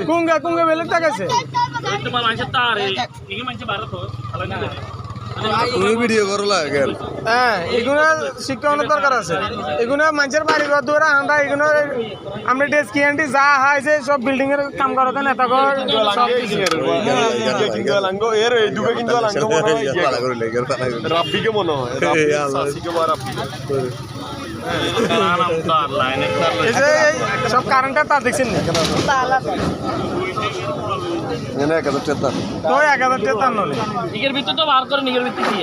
কুঙ্গা কুঙ্গা বেলের টাকাছে তুমি ভিডিও করো লাগেন হ্যাঁ এগুলো শিক্ষানোর দরকার আছে এগুলো মানুষের বাড়ি ঘর দুয়ারা আমরা এগুলো আমরা ডেস্ক কিয়ান্টি যা হাইছে সব বিল্ডিং এর কাম করতে নেতা ঘর সব এর এই দুটো কিন্তু রাব্বিকে মনে হয় এই যে সব কারেন্টের তার দেখছেন না এনে 1000 টাকা তো 1000 টাকা তার নলে নিগের ভিতর তো বার করে নিগের ভিতর কি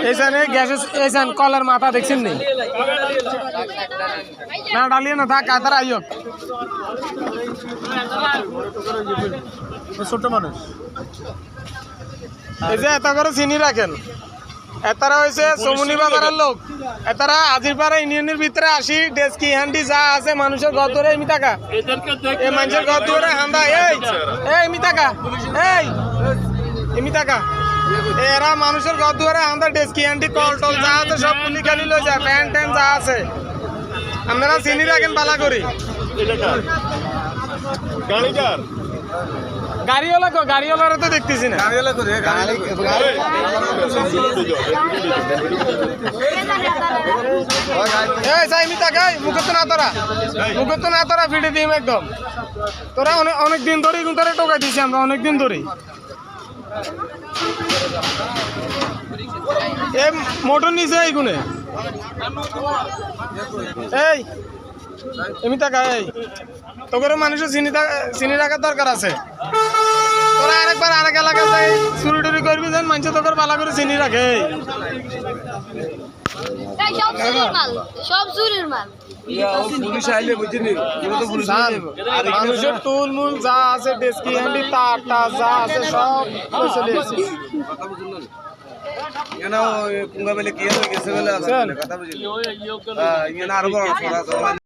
এইখানে গ্যাসের এইখান কলার মাথা দেখছেন নি না ডালিয়ে না থাক কাতার আইও ছোট মানুষ এই যে এত করে চিনি রাখেন এতারা হয়েছে সমুনি বাজারের লোক এতারা আজিরপাড়া ইউনিয়নের ভিতরে আসি ডেস্কি হ্যান্ডি যা আছে মানুষের ঘর ধরে এমি টাকা এই মানুষের ঘর ধরে হান্দা এই এমি টাকা এই এমি টাকা এরা মানুষের ঘর ধরে হান্দা ডেস্কি হ্যান্ডি কল টল যা আছে সব পুলি খালি লই যায় ফ্যান ট্যান যা আছে আপনারা চিনি রাখেন বালা করি গাড়িওয়ালা কো গাড়িওয়ালারে তো দেখতেছি না গাড়িওয়ালা করে এই সাইমি তাকাই মুখত না তোরা ফিডে দিম একদম তোরা অনেক দিন ধরে কিন্তু তোরা টোকাই দিছি আমরা অনেক দিন ধরে এই মোটর নিছে এইগুনে এই এমি তাকাই এই তোর মানুষের চিনি রাখার দরকার আছে তোরা আরেকবার আরেক এলাকা যাই চুরি টুরি করবি যেন মানুষ তোর ভালো করে চিনি রাখে সব চুরির মাল পুলিশ আইলে বুঝিনি মানুষের টুল মুল যা আছে ডেস্কি হ্যান্ডি তারটা যা আছে সব চলে এসেছে কেন কুঙ্গা বেলে কি হয়ে গেছে বলে কথা বুঝিনি আরো বড়